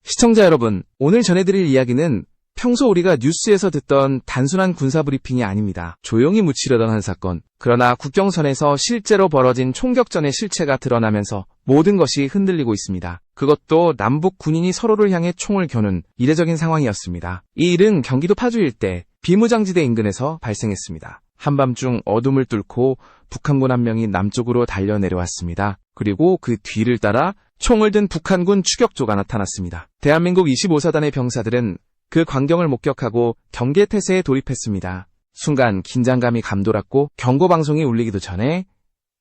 시청자 여러분, 오늘 전해드릴 이야기는 평소 우리가 뉴스에서 듣던 단순한 군사 브리핑이 아닙니다. 조용히 묻히려던 한 사건, 그러나 국경선에서 실제로 벌어진 총격전의 실체가 드러나면서 모든 것이 흔들리고 있습니다. 그것도 남북 군인이 서로를 향해 총을 겨눈 이례적인 상황이었습니다. 이 일은 경기도 파주 일대 비무장지대 인근에서 발생했습니다. 한밤중 어둠을 뚫고 북한군 한 명이 남쪽으로 달려내려왔습니다. 그리고 그 뒤를 따라 총을 든 북한군 추격조가 나타났습니다. 대한민국 25사단의 병사들은 그 광경을 목격하고 경계태세에 돌입했습니다. 순간 긴장감이 감돌았고 경고방송이 울리기도 전에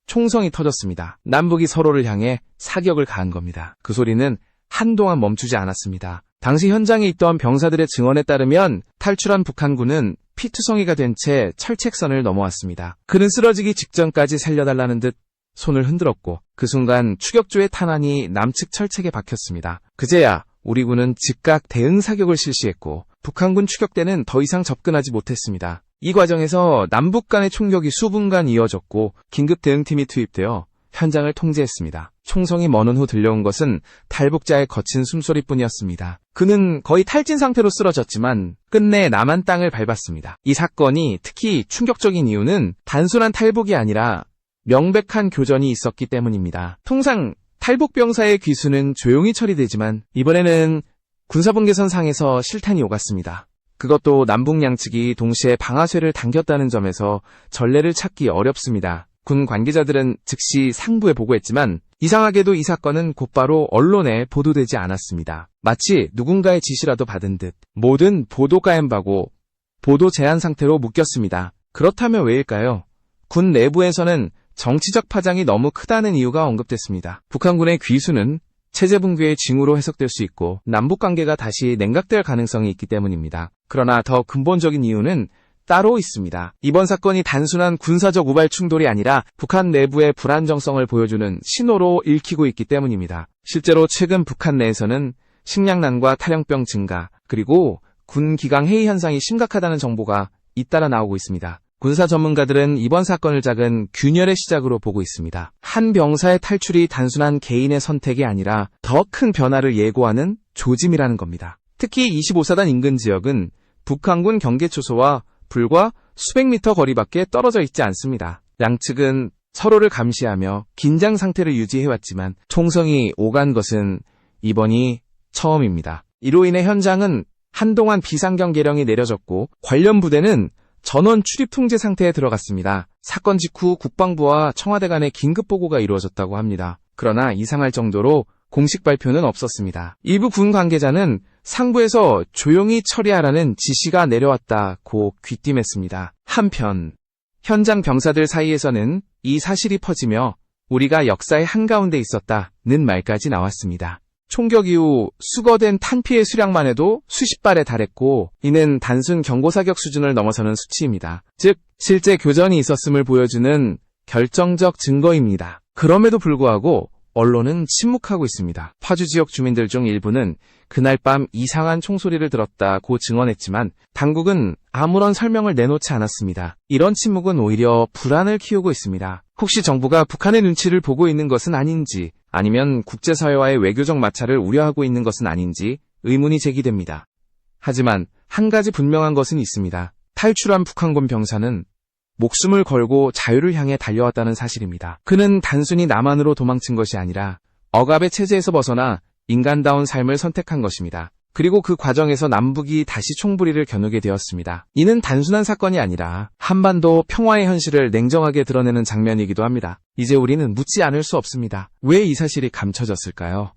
총성이 터졌습니다. 남북이 서로를 향해 사격을 가한 겁니다. 그 소리는 한동안 멈추지 않았습니다. 당시 현장에 있던 병사들의 증언에 따르면 탈출한 북한군은 피투성이가 된 채 철책선을 넘어왔습니다. 그는 쓰러지기 직전까지 살려달라는 듯 손을 흔들었고 그 순간 추격조의 탄환이 남측 철책에 박혔습니다. 그제야 우리 군은 즉각 대응 사격을 실시했고 북한군 추격대는 더 이상 접근하지 못했습니다. 이 과정에서 남북 간의 총격이 수분간 이어졌고 긴급 대응팀이 투입되어 현장을 통제했습니다. 총성이 멎은 후 들려온 것은 탈북자의 거친 숨소리뿐이었습니다. 그는 거의 탈진 상태로 쓰러졌지만 끝내 남한 땅을 밟았습니다. 이 사건이 특히 충격적인 이유는 단순한 탈북이 아니라 명백한 교전이 있었기 때문입니다. 통상 탈북 병사의 귀수는 조용히 처리되지만 이번에는 군사분계선 상에서 실탄이 오갔습니다. 그것도 남북 양측이 동시에 방아쇠를 당겼다는 점에서 전례를 찾기 어렵습니다. 군 관계자들은 즉시 상부에 보고했지만 이상하게도 이 사건은 곧바로 언론에 보도되지 않았습니다. 마치 누군가의 지시라도 받은 듯 모든 보도가 엠바고 보도 제한 상태로 묶였습니다. 그렇다면 왜일까요? 군 내부에서는 정치적 파장이 너무 크다는 이유가 언급됐습니다. 북한군의 귀수는 체제 붕괴의 징후로 해석될 수 있고 남북관계가 다시 냉각될 가능성이 있기 때문입니다. 그러나 더 근본적인 이유는 따로 있습니다. 이번 사건이 단순한 군사적 우발 충돌이 아니라 북한 내부의 불안정성을 보여주는 신호로 읽히고 있기 때문입니다. 실제로 최근 북한 내에서는 식량난과 탈영병 증가, 그리고 군 기강 해이 현상이 심각하다는 정보가 잇따라 나오고 있습니다. 군사 전문가들은 이번 사건을 작은 균열의 시작으로 보고 있습니다. 한 병사의 탈출이 단순한 개인의 선택이 아니라 더 큰 변화를 예고하는 조짐이라는 겁니다. 특히 25사단 인근 지역은 북한군 경계초소와 불과 수백 미터 거리밖에 떨어져 있지 않습니다. 양측은 서로를 감시하며 긴장 상태를 유지해왔지만 총성이 오간 것은 이번이 처음입니다. 이로 인해 현장은 한동안 비상경계령이 내려졌고 관련 부대는 전원 출입 통제 상태에 들어갔습니다. 사건 직후 국방부와 청와대 간의 긴급 보고가 이루어졌다고 합니다. 그러나 이상할 정도로 공식 발표는 없었습니다. 일부 군 관계자는 상부에서 조용히 처리하라는 지시가 내려왔다고 귀띔했습니다. 한편 현장 병사들 사이에서는 이 사실이 퍼지며 우리가 역사의 한가운데 있었다는 말까지 나왔습니다. 총격 이후 수거된 탄피의 수량만 해도 수십 발에 달했고 이는 단순 경고사격 수준을 넘어서는 수치입니다. 즉 실제 교전이 있었음을 보여주는 결정적 증거입니다. 그럼에도 불구하고 언론은 침묵하고 있습니다. 파주 지역 주민들 중 일부는 그날 밤 이상한 총소리를 들었다고 증언했지만 당국은 아무런 설명을 내놓지 않았습니다. 이런 침묵은 오히려 불안을 키우고 있습니다. 혹시 정부가 북한의 눈치를 보고 있는 것은 아닌지, 아니면 국제사회와의 외교적 마찰을 우려하고 있는 것은 아닌지 의문이 제기됩니다. 하지만 한 가지 분명한 것은 있습니다. 탈출한 북한군 병사는 목숨을 걸고 자유를 향해 달려왔다는 사실입니다. 그는 단순히 남한으로 도망친 것이 아니라 억압의 체제에서 벗어나 인간다운 삶을 선택한 것입니다. 그리고 그 과정에서 남북이 다시 총부리를 겨누게 되었습니다. 이는 단순한 사건이 아니라 한반도 평화의 현실을 냉정하게 드러내는 장면이기도 합니다. 이제 우리는 묻지 않을 수 없습니다. 왜 이 사실이 감춰졌을까요?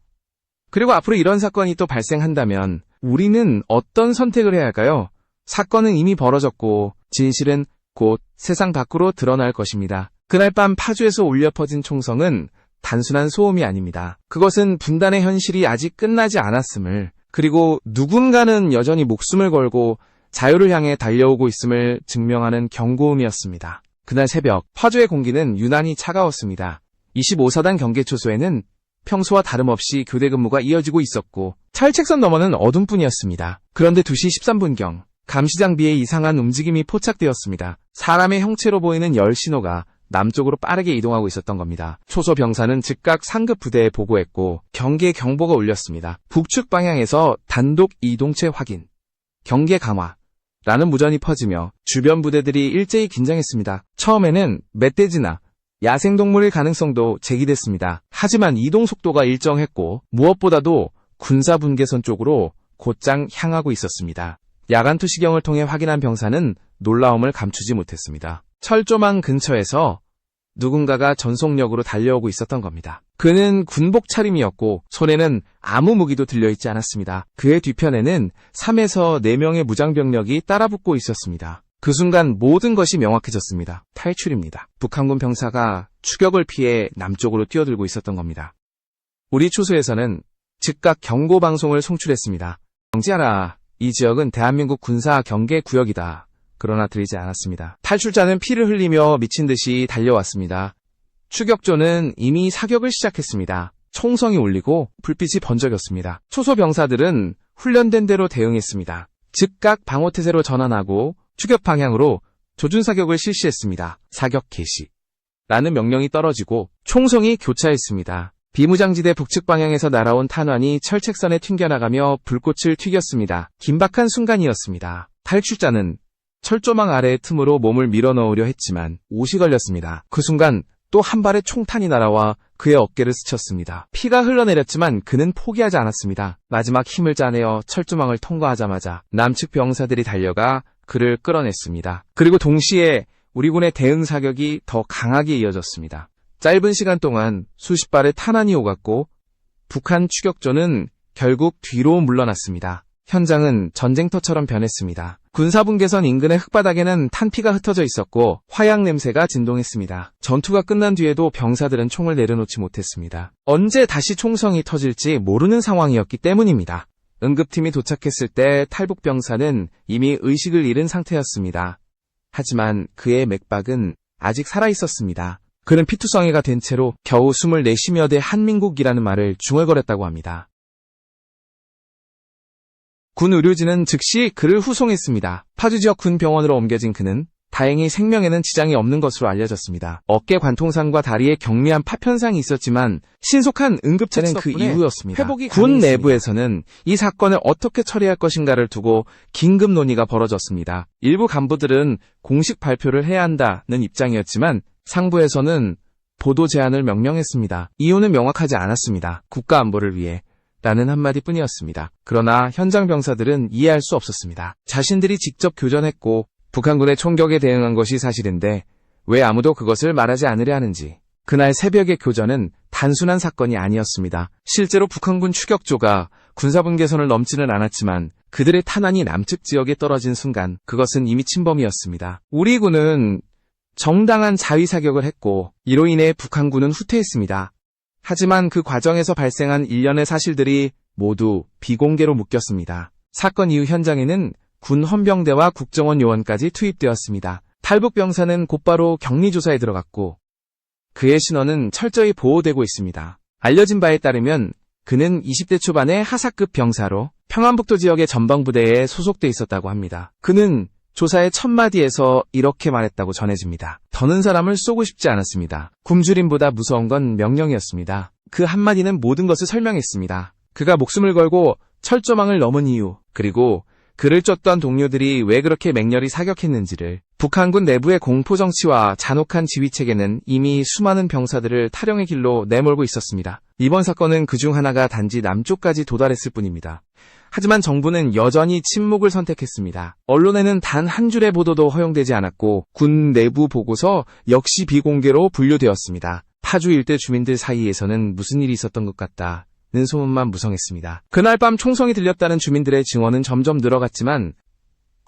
그리고 앞으로 이런 사건이 또 발생한다면 우리는 어떤 선택을 해야 할까요? 사건은 이미 벌어졌고 진실은 곧 세상 밖으로 드러날 것입니다. 그날 밤 파주에서 울려 퍼진 총성은 단순한 소음이 아닙니다. 그것은 분단의 현실이 아직 끝나지 않았음을, 그리고 누군가는 여전히 목숨을 걸고 자유를 향해 달려오고 있음을 증명하는 경고음이었습니다. 그날 새벽 파주의 공기는 유난히 차가웠습니다. 25사단 경계초소에는 평소와 다름없이 교대 근무가 이어지고 있었고 철책선 너머는 어둠뿐이었습니다. 그런데 2시 13분경 감시장비에 이상한 움직임이 포착되었습니다. 사람의 형체로 보이는 열 신호가 남쪽으로 빠르게 이동하고 있었던 겁니다. 초소 병사는 즉각 상급 부대에 보고했고 경계 경보가 울렸습니다. 북측 방향에서 단독 이동체 확인, 경계 강화라는 무전이 퍼지며 주변 부대들이 일제히 긴장했습니다. 처음에는 멧돼지나 야생동물일 가능성도 제기됐습니다. 하지만 이동 속도가 일정했고 무엇보다도 군사분계선 쪽으로 곧장 향하고 있었습니다. 야간 투시경을 통해 확인한 병사는 놀라움을 감추지 못했습니다. 철조망 근처에서 누군가가 전속력으로 달려오고 있었던 겁니다. 그는 군복 차림이었고 손에는 아무 무기도 들려있지 않았습니다. 그의 뒤편에는 3에서 4명의 무장병력이 따라붙고 있었습니다. 그 순간 모든 것이 명확해졌습니다. 탈출입니다. 북한군 병사가 추격을 피해 남쪽으로 뛰어들고 있었던 겁니다. 우리 초소에서는 즉각 경고방송을 송출했습니다. 경지하라. 이 지역은 대한민국 군사 경계 구역이다. 그러나 들리지 않았습니다. 탈출자는 피를 흘리며 미친 듯이 달려왔습니다. 추격조는 이미 사격을 시작했습니다. 총성이 울리고 불빛이 번쩍였습니다. 초소 병사들은 훈련된 대로 대응했습니다. 즉각 방어태세로 전환하고 추격 방향으로 조준사격을 실시했습니다. 사격 개시 라는 명령이 떨어지고 총성이 교차했습니다. 비무장지대 북측 방향에서 날아온 탄환이 철책선에 튕겨나가며 불꽃을 튀겼습니다. 긴박한 순간이었습니다. 탈출자는 철조망 아래의 틈으로 몸을 밀어넣으려 했지만 옷이 걸렸습니다. 그 순간 또 한 발의 총탄이 날아와 그의 어깨를 스쳤습니다. 피가 흘러내렸지만 그는 포기하지 않았습니다. 마지막 힘을 짜내어 철조망을 통과하자마자 남측 병사들이 달려가 그를 끌어냈습니다. 그리고 동시에 우리 군의 대응 사격이 더 강하게 이어졌습니다. 짧은 시간 동안 수십 발의 탄환이 오갔고 북한 추격조는 결국 뒤로 물러났습니다. 현장은 전쟁터처럼 변했습니다. 군사분계선 인근의 흙바닥에는 탄피가 흩어져 있었고 화약 냄새가 진동했습니다. 전투가 끝난 뒤에도 병사들은 총을 내려놓지 못했습니다. 언제 다시 총성이 터질지 모르는 상황이었기 때문입니다. 응급팀이 도착했을 때 탈북 병사는 이미 의식을 잃은 상태였습니다. 하지만 그의 맥박은 아직 살아있었습니다. 그는 피투성이가 된 채로 겨우 숨을 내쉬며 대 한민국이라는 말을 중얼거렸다고 합니다. 군 의료진은 즉시 그를 후송했습니다. 파주 지역 군 병원으로 옮겨진 그는 다행히 생명에는 지장이 없는 것으로 알려졌습니다. 어깨 관통상과 다리에 경미한 파편상이 있었지만 신속한 응급처치는 그 이후였습니다. 군 내부에서는 이 사건을 어떻게 처리할 것인가를 두고 긴급 논의가 벌어졌습니다. 일부 간부들은 공식 발표를 해야 한다는 입장이었지만 상부에서는 보도 제한을 명령했습니다. 이유는 명확하지 않았습니다. 국가 안보를 위해 라는 한마디뿐이었습니다. 그러나 현장 병사들은 이해할 수 없었습니다. 자신들이 직접 교전했고 북한군의 총격에 대응한 것이 사실인데 왜 아무도 그것을 말하지 않으려 하는지. 그날 새벽의 교전은 단순한 사건이 아니었습니다. 실제로 북한군 추격조가 군사분계선을 넘지는 않았지만 그들의 탄환이 남측 지역에 떨어진 순간 그것은 이미 침범이었습니다. 우리 군은 정당한 자위사격을 했고 이로 인해 북한군은 후퇴했습니다. 하지만 그 과정에서 발생한 일련의 사실들이 모두 비공개로 묶였습니다. 사건 이후 현장에는 군 헌병대와 국정원 요원까지 투입되었습니다. 탈북 병사는 곧바로 격리조사에 들어갔고 그의 신원은 철저히 보호되고 있습니다. 알려진 바에 따르면 그는 20대 초반의 하사급 병사로 평안북도 지역의 전방부대에 소속돼 있었다고 합니다. 그는 조사의 첫마디에서 이렇게 말했다고 전해집니다. 더는 사람을 쏘고 싶지 않았습니다. 굶주림보다 무서운 건 명령이었습니다. 그 한마디는 모든 것을 설명했습니다. 그가 목숨을 걸고 철조망을 넘은 이유, 그리고 그를 쫓던 동료들이 왜 그렇게 맹렬히 사격했는지를. 북한군 내부의 공포정치와 잔혹한 지휘체계는 이미 수많은 병사들을 탈영의 길로 내몰고 있었습니다. 이번 사건은 그중 하나가 단지 남쪽까지 도달했을 뿐입니다. 하지만 정부는 여전히 침묵을 선택했습니다. 언론에는 단 한 줄의 보도도 허용되지 않았고 군 내부 보고서 역시 비공개로 분류되었습니다. 파주 일대 주민들 사이에서는 무슨 일이 있었던 것 같다는 소문만 무성했습니다. 그날 밤 총성이 들렸다는 주민들의 증언은 점점 늘어갔지만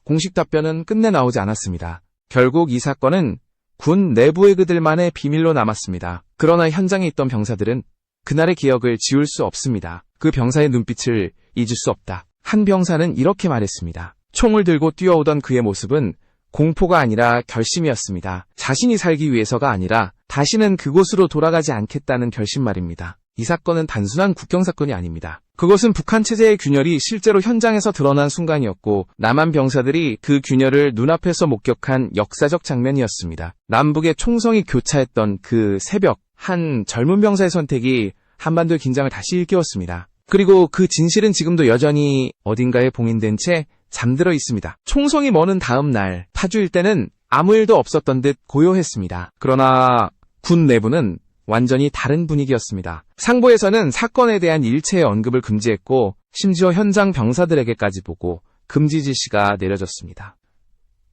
공식 답변은 끝내 나오지 않았습니다. 결국 이 사건은 군 내부의 그들만의 비밀로 남았습니다. 그러나 현장에 있던 병사들은 그날의 기억을 지울 수 없습니다. 그 병사의 눈빛을 잊을 수 없다. 한 병사는 이렇게 말했습니다. 총을 들고 뛰어오던 그의 모습은 공포가 아니라 결심이었습니다. 자신이 살기 위해서가 아니라 다시는 그곳으로 돌아가지 않겠다는 결심 말입니다. 이 사건은 단순한 국경 사건이 아닙니다. 그것은 북한 체제의 균열이 실제로 현장에서 드러난 순간이었고 남한 병사들이 그 균열을 눈앞에서 목격한 역사적 장면이었습니다. 남북의 총성이 교차했던 그 새벽, 한 젊은 병사의 선택이 한반도의 긴장을 다시 일깨웠습니다. 그리고 그 진실은 지금도 여전히 어딘가에 봉인된 채 잠들어 있습니다. 총성이 머는 다음 날, 파주 일대는 아무 일도 없었던 듯 고요했습니다. 그러나 군 내부는 완전히 다른 분위기였습니다. 상부에서는 사건에 대한 일체의 언급을 금지했고 심지어 현장 병사들에게까지 보고 금지 지시가 내려졌습니다.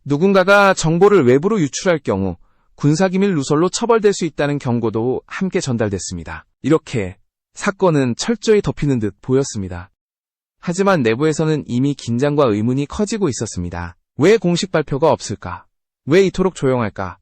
누군가가 정보를 외부로 유출할 경우 군사기밀 누설로 처벌될 수 있다는 경고도 함께 전달됐습니다. 이렇게 사건은 철저히 덮이는 듯 보였습니다. 하지만 내부에서는 이미 긴장과 의문이 커지고 있었습니다. 왜 공식 발표가 없을까? 왜 이토록 조용할까?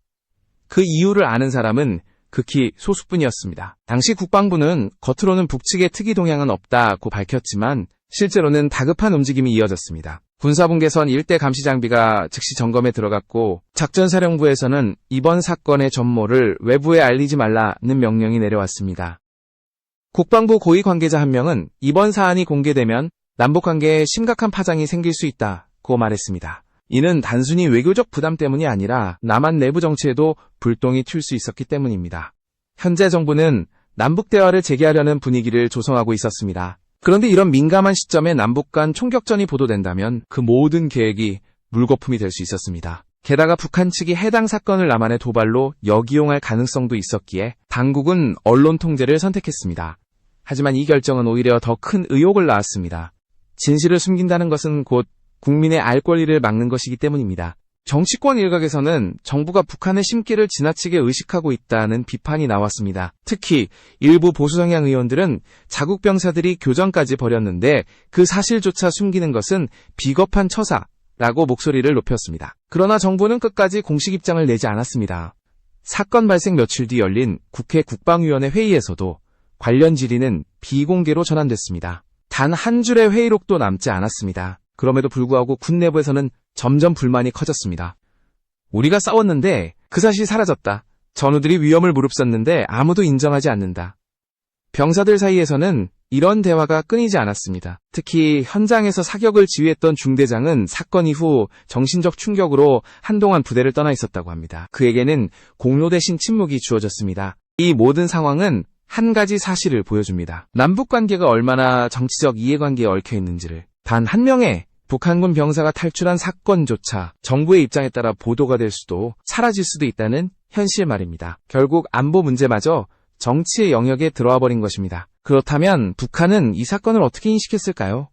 그 이유를 아는 사람은 극히 소수뿐이었습니다. 당시 국방부는 겉으로는 북측의 특이 동향은 없다고 밝혔지만 실제로는 다급한 움직임이 이어졌습니다. 군사분계선 일대 감시 장비가 즉시 점검에 들어갔고 작전사령부에서는 이번 사건의 전모를 외부에 알리지 말라는 명령이 내려왔습니다. 국방부 고위 관계자 한 명은 이번 사안이 공개되면 남북관계에 심각한 파장이 생길 수 있다고 말했습니다. 이는 단순히 외교적 부담 때문이 아니라 남한 내부 정치에도 불똥이 튈 수 있었기 때문입니다. 현재 정부는 남북 대화를 재개하려는 분위기를 조성하고 있었습니다. 그런데 이런 민감한 시점에 남북 간 총격전이 보도된다면 그 모든 계획이 물거품이 될 수 있었습니다. 게다가 북한 측이 해당 사건을 남한의 도발로 역이용할 가능성도 있었기에 당국은 언론 통제를 선택했습니다. 하지만 이 결정은 오히려 더 큰 의혹을 낳았습니다. 진실을 숨긴다는 것은 곧 국민의 알 권리를 막는 것이기 때문입니다. 정치권 일각에서는 정부가 북한의 심기를 지나치게 의식하고 있다는 비판이 나왔습니다. 특히 일부 보수 성향 의원들은 자국 병사들이 교전까지 벌였는데 그 사실조차 숨기는 것은 비겁한 처사라고 목소리를 높였습니다. 그러나 정부는 끝까지 공식 입장을 내지 않았습니다. 사건 발생 며칠 뒤 열린 국회 국방위원회 회의에서도 관련 질의는 비공개로 전환됐습니다. 단 한 줄의 회의록도 남지 않았습니다. 그럼에도 불구하고 군 내부에서는 점점 불만이 커졌습니다. 우리가 싸웠는데 그 사실이 사라졌다. 전우들이 위험을 무릅썼는데 아무도 인정하지 않는다. 병사들 사이에서는 이런 대화가 끊이지 않았습니다. 특히 현장에서 사격을 지휘했던 중대장은 사건 이후 정신적 충격으로 한동안 부대를 떠나 있었다고 합니다. 그에게는 공로 대신 침묵이 주어졌습니다. 이 모든 상황은 한 가지 사실을 보여줍니다. 남북관계가 얼마나 정치적 이해관계에 얽혀 있는지를. 단 한 명의 북한군 병사가 탈출한 사건조차 정부의 입장에 따라 보도가 될 수도 사라질 수도 있다는 현실 말입니다. 결국 안보 문제마저 정치의 영역에 들어와 버린 것입니다. 그렇다면 북한은 이 사건을 어떻게 인식했을까요?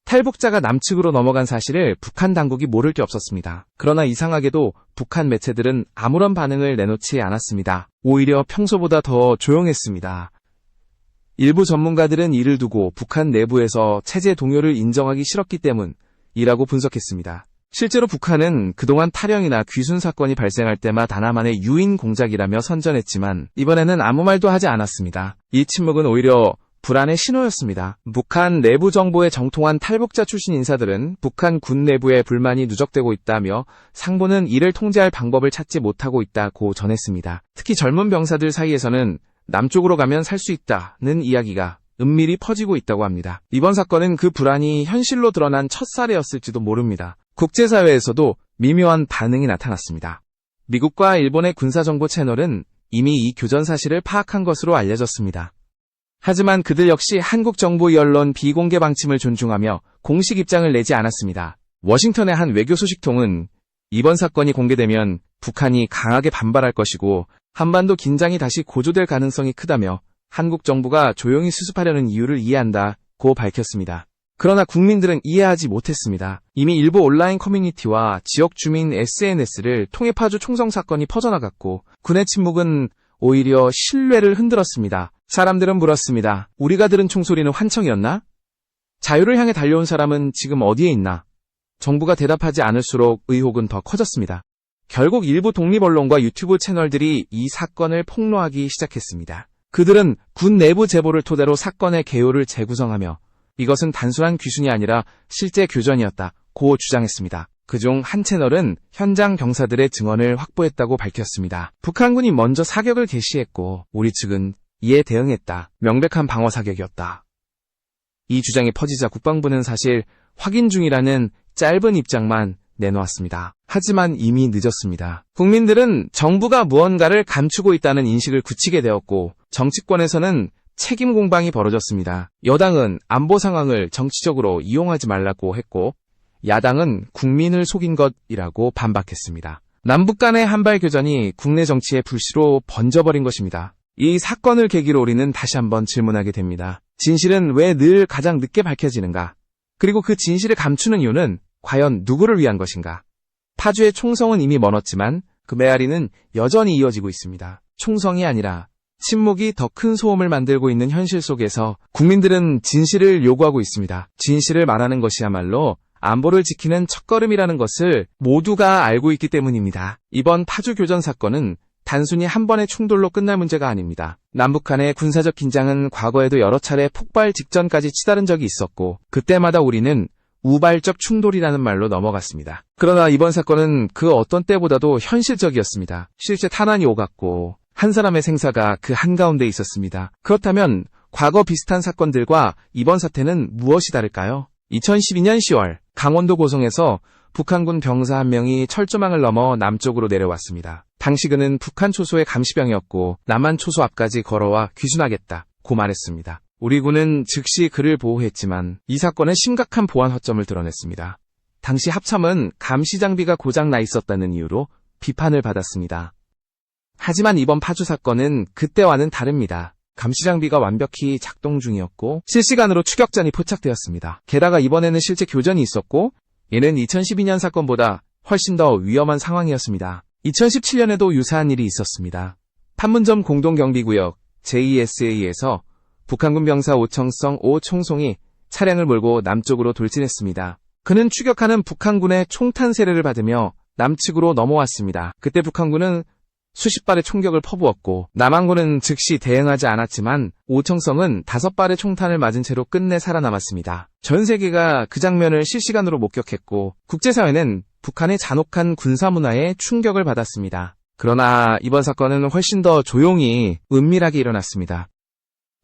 탈북자가 남측으로 넘어간 사실을 북한 당국이 모를 게 없었습니다. 그러나 이상하게도 북한 매체들은 아무런 반응을 내놓지 않았습니다. 오히려 평소보다 더 조용했습니다. 일부 전문가들은 이를 두고 북한 내부에서 체제 동요를 인정하기 싫었기 때문이라고 분석했습니다. 실제로 북한은 그동안 탈영이나 귀순 사건이 발생할 때마다 하나만의 유인 공작이라며 선전했지만 이번에는 아무 말도 하지 않았습니다. 이 침묵은 오히려 불안의 신호였습니다. 북한 내부 정보에 정통한 탈북자 출신 인사들은 북한 군 내부에 불만이 누적되고 있다며 상부는 이를 통제할 방법을 찾지 못하고 있다고 전했습니다. 특히 젊은 병사들 사이에서는 남쪽으로 가면 살 수 있다는 이야기가 은밀히 퍼지고 있다고 합니다. 이번 사건은 그 불안이 현실로 드러난 첫 사례였을지도 모릅니다. 국제사회에서도 미묘한 반응이 나타났습니다. 미국과 일본의 군사정보 채널은 이미 이 교전 사실을 파악한 것으로 알려졌습니다. 하지만 그들 역시 한국 정부 언론 비공개 방침을 존중하며 공식 입장을 내지 않았습니다. 워싱턴의 한 외교 소식통은 이번 사건이 공개되면 북한이 강하게 반발할 것이고 한반도 긴장이 다시 고조될 가능성이 크다며 한국 정부가 조용히 수습하려는 이유를 이해한다고 밝혔습니다. 그러나 국민들은 이해하지 못했습니다. 이미 일부 온라인 커뮤니티와 지역 주민 SNS를 통해 파주 총성 사건이 퍼져나갔고 군의 침묵은 오히려 신뢰를 흔들었습니다. 사람들은 물었습니다. 우리가 들은 총소리는 환청이었나? 자유를 향해 달려온 사람은 지금 어디에 있나? 정부가 대답하지 않을수록 의혹은 더 커졌습니다. 결국 일부 독립언론과 유튜브 채널들이 이 사건을 폭로하기 시작했습니다. 그들은 군 내부 제보를 토대로 사건의 개요를 재구성하며 이것은 단순한 귀순이 아니라 실제 교전이었다고 주장했습니다. 그중 한 채널은 현장 병사들의 증언을 확보했다고 밝혔습니다. 북한군이 먼저 사격을 개시했고 우리 측은 이에 대응했다. 명백한 방어 사격이었다. 이 주장이 퍼지자 국방부는 사실 확인 중이라는 짧은 입장만 내놓았습니다. 하지만 이미 늦었습니다. 국민들은 정부가 무언가를 감추고 있다는 인식을 굳히게 되었고 정치권에서는 책임 공방이 벌어졌습니다. 여당은 안보 상황을 정치적으로 이용하지 말라고 했고 야당은 국민을 속인 것이라고 반박했습니다. 남북 간의 한발 교전이 국내 정치의 불씨로 번져버린 것입니다. 이 사건을 계기로 우리는 다시 한번 질문하게 됩니다. 진실은 왜 늘 가장 늦게 밝혀지는가? 그리고 그 진실을 감추는 이유는 과연 누구를 위한 것인가? 파주의 총성은 이미 멀었지만 그 메아리는 여전히 이어지고 있습니다. 총성이 아니라 침묵이 더 큰 소음을 만들고 있는 현실 속에서 국민들은 진실을 요구하고 있습니다. 진실을 말하는 것이야말로 안보를 지키는 첫걸음이라는 것을 모두가 알고 있기 때문입니다. 이번 파주 교전 사건은 단순히 한 번의 충돌로 끝날 문제가 아닙니다. 남북 간의 군사적 긴장은 과거에도 여러 차례 폭발 직전까지 치달은 적이 있었고 그때마다 우리는 우발적 충돌이라는 말로 넘어갔습니다. 그러나 이번 사건은 그 어떤 때보다도 현실적이었습니다. 실제 탄환이 오갔고 한 사람의 생사가 그 한가운데 있었습니다. 그렇다면 과거 비슷한 사건들과 이번 사태는 무엇이 다를까요? 2012년 10월 강원도 고성에서 북한군 병사 한 명이 철조망을 넘어 남쪽으로 내려왔습니다. 당시 그는 북한 초소의 감시병이었고 남한 초소 앞까지 걸어와 귀순하겠다고 말했습니다. 우리 군은 즉시 그를 보호했지만 이 사건은 심각한 보안 허점을 드러냈습니다. 당시 합참은 감시 장비가 고장 나 있었다는 이유로 비판을 받았습니다. 하지만 이번 파주 사건은 그때와는 다릅니다. 감시 장비가 완벽히 작동 중이었고 실시간으로 추격전이 포착되었습니다. 게다가 이번에는 실제 교전이 있었고 이는 2012년 사건보다 훨씬 더 위험한 상황이었습니다. 2017년에도 유사한 일이 있었습니다. 판문점 공동경비구역 JSA에서 북한군 병사 오청성 오총송이 차량을 몰고 남쪽으로 돌진했습니다. 그는 추격하는 북한군의 총탄 세례를 받으며 남측으로 넘어왔습니다. 그때 북한군은 수십 발의 총격을 퍼부었고 남한군은 즉시 대응하지 않았지만 오청성은 5발의 총탄을 맞은 채로 끝내 살아남았습니다. 전 세계가 그 장면을 실시간으로 목격했고 국제사회는 북한의 잔혹한 군사문화에 충격을 받았습니다. 그러나 이번 사건은 훨씬 더 조용히 은밀하게 일어났습니다.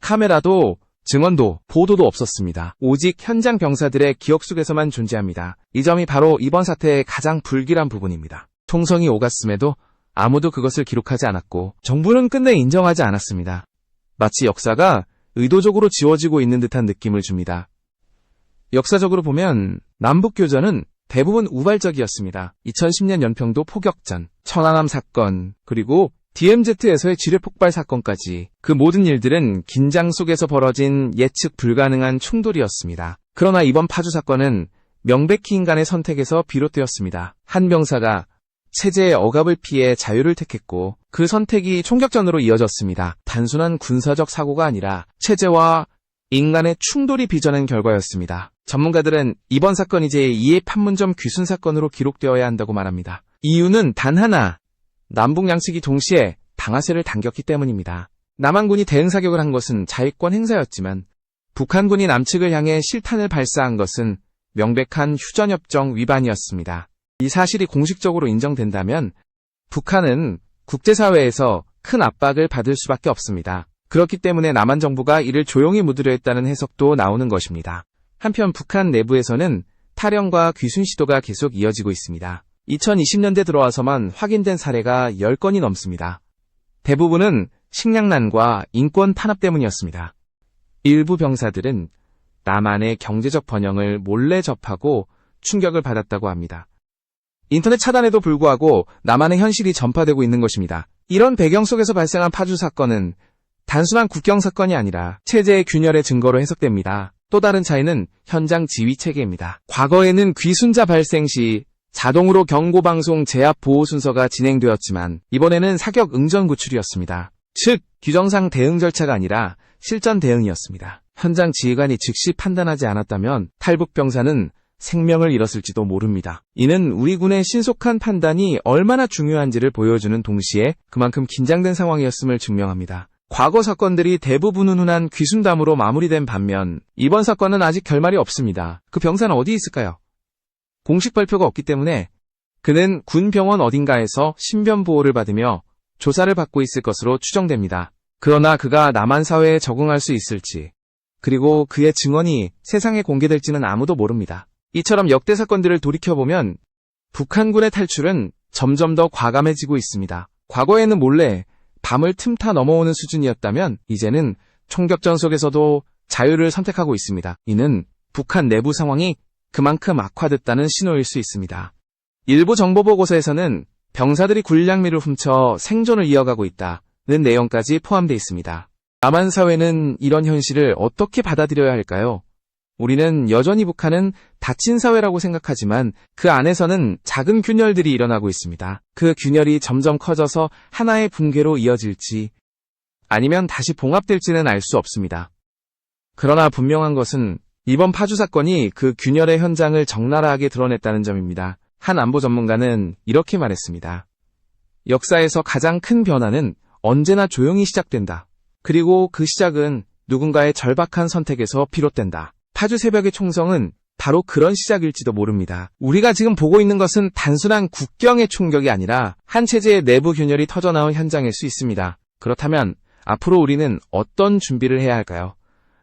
카메라도 증언도 보도도 없었습니다. 오직 현장 병사들의 기억 속에서만 존재합니다. 이 점이 바로 이번 사태의 가장 불길한 부분입니다. 총성이 오갔음에도 아무도 그것을 기록하지 않았고 정부는 끝내 인정하지 않았습니다. 마치 역사가 의도적으로 지워지고 있는 듯한 느낌을 줍니다. 역사적으로 보면 남북교전은 대부분 우발적이었습니다. 2010년 연평도 포격전, 천안함 사건, 그리고 DMZ에서의 지뢰 폭발 사건까지 그 모든 일들은 긴장 속에서 벌어진 예측 불가능한 충돌이었습니다. 그러나 이번 파주 사건은 명백히 인간의 선택에서 비롯되었습니다. 한 병사가 체제의 억압을 피해 자유를 택했고 그 선택이 총격전으로 이어졌습니다. 단순한 군사적 사고가 아니라 체제와 인간의 충돌이 빚어낸 결과였습니다. 전문가들은 이번 사건이 제2의 판문점 귀순 사건으로 기록되어야 한다고 말합니다. 이유는 단 하나, 남북 양측이 동시에 방아쇠를 당겼기 때문입니다. 남한군이 대응 사격을 한 것은 자위권 행사였지만 북한군이 남측을 향해 실탄을 발사한 것은 명백한 휴전협정 위반이었습니다. 이 사실이 공식적으로 인정된다면 북한은 국제사회에서 큰 압박을 받을 수밖에 없습니다. 그렇기 때문에 남한 정부가 이를 조용히 묻으려 했다는 해석도 나오는 것입니다. 한편 북한 내부에서는 탈영과 귀순 시도가 계속 이어지고 있습니다. 2020년대 들어와서만 확인된 사례가 10건이 넘습니다. 대부분은 식량난과 인권 탄압 때문이었습니다. 일부 병사들은 남한의 경제적 번영을 몰래 접하고 충격을 받았다고 합니다. 인터넷 차단에도 불구하고 남한의 현실이 전파되고 있는 것입니다. 이런 배경 속에서 발생한 파주 사건은 단순한 국경 사건이 아니라 체제의 균열의 증거로 해석됩니다. 또 다른 차이는 현장 지휘 체계입니다. 과거에는 귀순자 발생 시 자동으로 경고방송 제압 보호 순서가 진행되었지만 이번에는 사격 응전 구출이었습니다. 즉 규정상 대응 절차가 아니라 실전 대응이었습니다. 현장 지휘관이 즉시 판단하지 않았다면 탈북 병사는 생명을 잃었을지도 모릅니다. 이는 우리 군의 신속한 판단이 얼마나 중요한지를 보여주는 동시에 그만큼 긴장된 상황이었음을 증명합니다. 과거 사건들이 대부분 훈훈한 귀순담으로 마무리된 반면 이번 사건은 아직 결말이 없습니다. 그 병사는 어디 있을까요? 공식 발표가 없기 때문에 그는 군 병원 어딘가에서 신변 보호를 받으며 조사를 받고 있을 것으로 추정됩니다. 그러나 그가 남한 사회에 적응할 수 있을지, 그리고 그의 증언이 세상에 공개될지는 아무도 모릅니다. 이처럼 역대 사건들을 돌이켜보면 북한군의 탈출은 점점 더 과감해지고 있습니다. 과거에는 몰래 밤을 틈타 넘어오는 수준이었다면 이제는 총격전 속에서도 자유를 선택하고 있습니다. 이는 북한 내부 상황이 그만큼 악화됐다는 신호일 수 있습니다. 일부 정보보고서에서는 병사들이 군량미를 훔쳐 생존을 이어가고 있다는 내용까지 포함되어 있습니다. 남한 사회는 이런 현실을 어떻게 받아들여야 할까요? 우리는 여전히 북한은 닫힌 사회라고 생각하지만 그 안에서는 작은 균열들이 일어나고 있습니다. 그 균열이 점점 커져서 하나의 붕괴로 이어질지 아니면 다시 봉합될지는 알 수 없습니다. 그러나 분명한 것은 이번 파주 사건이 그 균열의 현장을 적나라하게 드러냈다는 점입니다. 한 안보 전문가는 이렇게 말했습니다. 역사에서 가장 큰 변화는 언제나 조용히 시작된다. 그리고 그 시작은 누군가의 절박한 선택에서 비롯된다. 파주 새벽의 총성은 바로 그런 시작일지도 모릅니다. 우리가 지금 보고 있는 것은 단순한 국경의 충격이 아니라 한 체제의 내부 균열이 터져나온 현장일 수 있습니다. 그렇다면 앞으로 우리는 어떤 준비를 해야 할까요?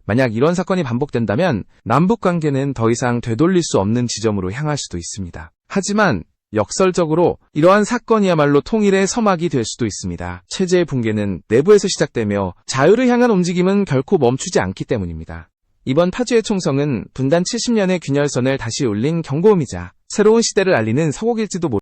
만약 이런 사건이 반복된다면 남북 관계는 더 이상 되돌릴 수 없는 지점으로 향할 수도 있습니다. 하지만 역설적으로 이러한 사건이야말로 통일의 서막이 될 수도 있습니다. 체제의 붕괴는 내부에서 시작되며 자유를 향한 움직임은 결코 멈추지 않기 때문입니다. 이번 파주의 총성은 분단 70년의 균열선을 다시 올린 경고음이자 새로운 시대를 알리는 서곡일지도 모릅니다.